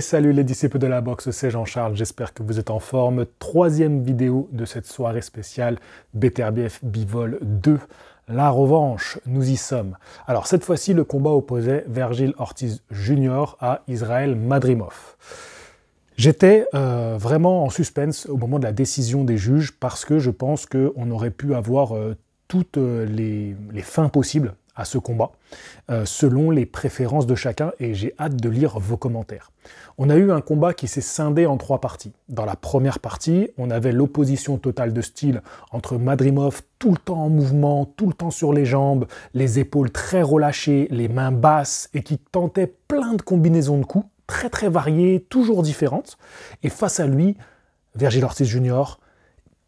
Salut les disciples de la boxe, c'est Jean-Charles, j'espère que vous êtes en forme. Troisième vidéo de cette soirée spéciale BTRBF Bivol 2. La revanche, nous y sommes. Alors cette fois-ci, le combat opposait Vergil Ortiz Jr. à Israël Madrimov. J'étais vraiment en suspense au moment de la décision des juges parce que je pense qu'on aurait pu avoir toutes les fins possibles à ce combat, selon les préférences de chacun, et j'ai hâte de lire vos commentaires. On a eu un combat qui s'est scindé en trois parties. Dans la première partie, on avait l'opposition totale de style entre Madrimov, tout le temps en mouvement, tout le temps sur les jambes, les épaules très relâchées, les mains basses, et qui tentait plein de combinaisons de coups, très variées, toujours différentes. Et face à lui, Vergil Ortiz Jr.,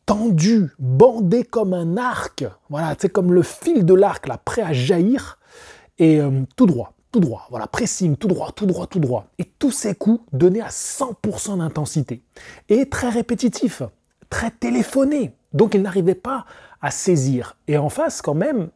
tendu, bandé comme un arc, voilà, c'est comme le fil de l'arc, là, prêt à jaillir, et tout droit, voilà, pressing, tout droit, et tous ces coups donnés à 100% d'intensité, et très répétitifs, très téléphonés, donc il n'arrivait pas à saisir, et en face, quand même,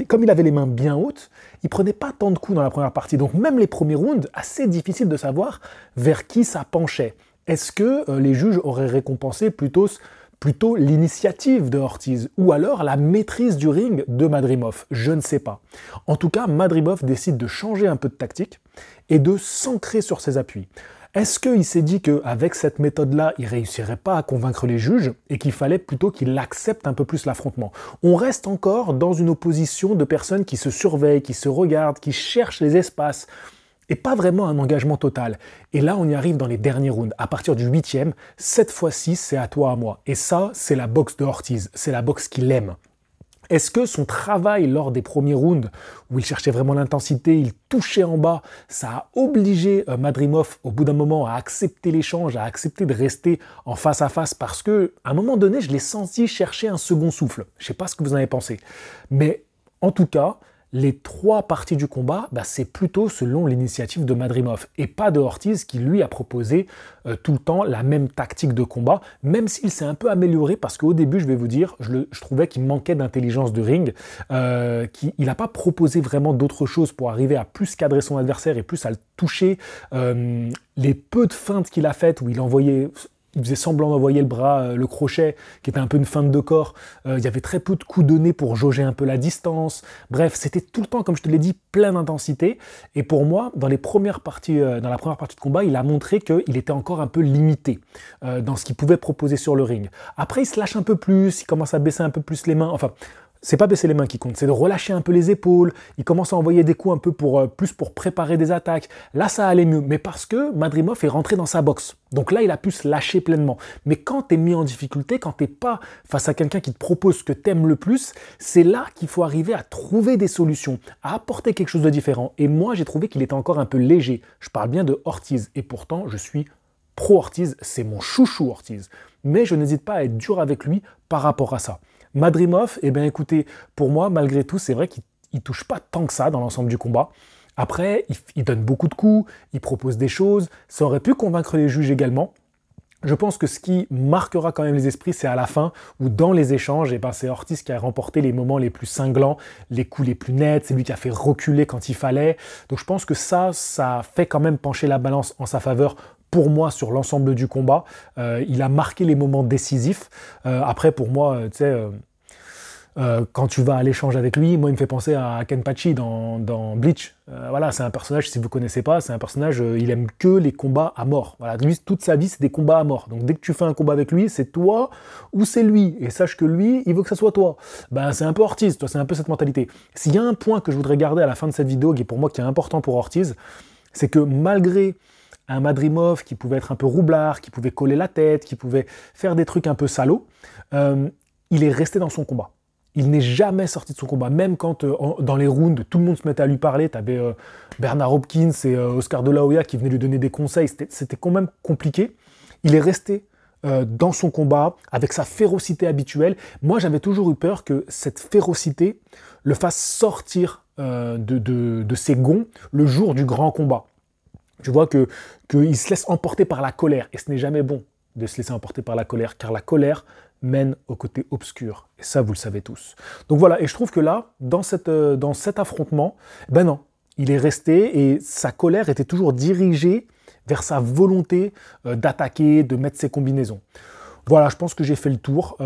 comme il avait les mains bien hautes, il prenait pas tant de coups dans la première partie, donc même les premiers rounds, assez difficile de savoir vers qui ça penchait. Est-ce que les juges auraient récompensé plutôt l'initiative de Ortiz, ou alors la maîtrise du ring de Madrimov, je ne sais pas. En tout cas, Madrimov décide de changer un peu de tactique et de s'ancrer sur ses appuis. Est-ce qu'il s'est dit qu'avec cette méthode-là, il ne réussirait pas à convaincre les juges et qu'il fallait plutôt qu'il accepte un peu plus l'affrontement? On reste encore dans une opposition de personnes qui se surveillent, qui se regardent, qui cherchent les espaces, et pas vraiment un engagement total. Et là, on y arrive dans les derniers rounds. À partir du 8e, cette fois-ci, c'est à toi, à moi. Et ça, c'est la boxe de Ortiz. C'est la boxe qu'il aime. Est-ce que son travail lors des premiers rounds, où il cherchait vraiment l'intensité, il touchait en bas, ça a obligé Madrimov, au bout d'un moment, à accepter l'échange, à accepter de rester en face à face, parce qu'à un moment donné, je l'ai senti chercher un second souffle. Je ne sais pas ce que vous en avez pensé. Mais en tout cas, les trois parties du combat, c'est plutôt selon l'initiative de Madrimov et pas de Ortiz qui lui a proposé tout le temps la même tactique de combat, même s'il s'est un peu amélioré parce qu'au début, je vais vous dire, je trouvais qu'il manquait d'intelligence de ring, qu'il n'a pas proposé vraiment d'autre chose pour arriver à plus cadrer son adversaire et plus à le toucher. Les peu de feintes qu'il a faites où il faisait semblant d'envoyer le bras, le crochet, qui était un peu une feinte de corps. Il y avait très peu de coups donnés pour jauger un peu la distance. Bref, c'était tout le temps, comme je te l'ai dit, plein d'intensité. Et pour moi, dans la première partie de combat, il a montré qu'il était encore un peu limité dans ce qu'il pouvait proposer sur le ring. Après, il se lâche un peu plus, il commence à baisser un peu plus les mains. Enfin, c'est pas baisser les mains qui compte, c'est de relâcher un peu les épaules. Il commence à envoyer des coups un peu plus pour préparer des attaques. Là, ça allait mieux, mais parce que Madrimov est rentré dans sa boxe. Donc là, il a pu se lâcher pleinement. Mais quand tu es mis en difficulté, quand tu n'es pas face à quelqu'un qui te propose ce que tu aimes le plus, c'est là qu'il faut arriver à trouver des solutions, à apporter quelque chose de différent. Et moi, j'ai trouvé qu'il était encore un peu léger. Je parle bien de Ortiz, et pourtant, je suis pro-Ortiz, c'est mon chouchou Ortiz. Mais je n'hésite pas à être dur avec lui par rapport à ça. Madrimov, écoutez, pour moi, malgré tout, c'est vrai qu'il ne touche pas tant que ça dans l'ensemble du combat. Après, il donne beaucoup de coups, il propose des choses, ça aurait pu convaincre les juges également. Je pense que ce qui marquera quand même les esprits, c'est à la fin, où dans les échanges, c'est Ortiz qui a remporté les moments les plus cinglants, les coups les plus nets, c'est lui qui a fait reculer quand il fallait. Donc je pense que ça fait quand même pencher la balance en sa faveur, pour moi, sur l'ensemble du combat. Il a marqué les moments décisifs. Après, pour moi, quand tu vas à l'échange avec lui, moi, il me fait penser à Kenpachi dans Bleach. Voilà, c'est un personnage, si vous ne connaissez pas, c'est un personnage, il aime que les combats à mort. Voilà, lui, toute sa vie, c'est des combats à mort. Donc, dès que tu fais un combat avec lui, c'est toi ou c'est lui. Et sache que lui, il veut que ça soit toi. C'est un peu Ortiz, toi, c'est un peu cette mentalité. S'il y a un point que je voudrais garder à la fin de cette vidéo, qui est pour moi qui est important pour Ortiz, c'est que malgré un Madrimov qui pouvait être un peu roublard, qui pouvait coller la tête, qui pouvait faire des trucs un peu salauds, il est resté dans son combat. Il n'est jamais sorti de son combat, même quand dans les rounds, tout le monde se mettait à lui parler, tu avais Bernard Hopkins et Oscar de la Hoya qui venaient lui donner des conseils, c'était quand même compliqué. Il est resté dans son combat, avec sa férocité habituelle. Moi, j'avais toujours eu peur que cette férocité le fasse sortir de ses gonds le jour du grand combat. Tu vois qu'il se laisse emporter par la colère. Et ce n'est jamais bon de se laisser emporter par la colère, car la colère mène au côté obscur. Et ça, vous le savez tous. Donc voilà, et je trouve que là, dans cet affrontement, non, il est resté et sa colère était toujours dirigée vers sa volonté d'attaquer, de mettre ses combinaisons. Voilà, je pense que j'ai fait le tour.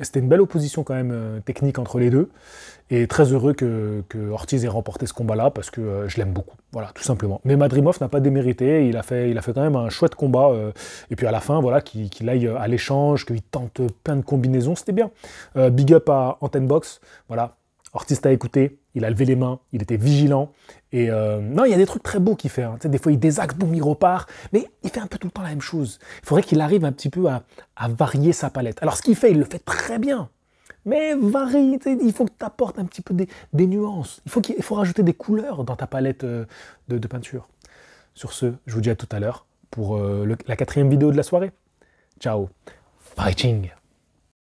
C'était une belle opposition quand même technique entre les deux. Et très heureux que Ortiz ait remporté ce combat-là parce que je l'aime beaucoup. Voilà, tout simplement. Mais Madrimov n'a pas démérité. Il a fait quand même un chouette combat. Et puis à la fin, voilà, qu'il aille à l'échange, qu'il tente plein de combinaisons, c'était bien. Big up à Antenne Box. Voilà. Ortiz t'a écouté, il a levé les mains, il était vigilant. Et non, il y a des trucs très beaux qu'il fait. Hein. Des fois, il désaxe, boum, il repart. Mais il fait un peu tout le temps la même chose. Il faudrait qu'il arrive un petit peu à varier sa palette. Alors, ce qu'il fait, il le fait très bien. Mais varie, il faut que tu apportes un petit peu des nuances. Il faut rajouter des couleurs dans ta palette de peinture. Sur ce, je vous dis à tout à l'heure pour la 4e vidéo de la soirée. Ciao. Fighting.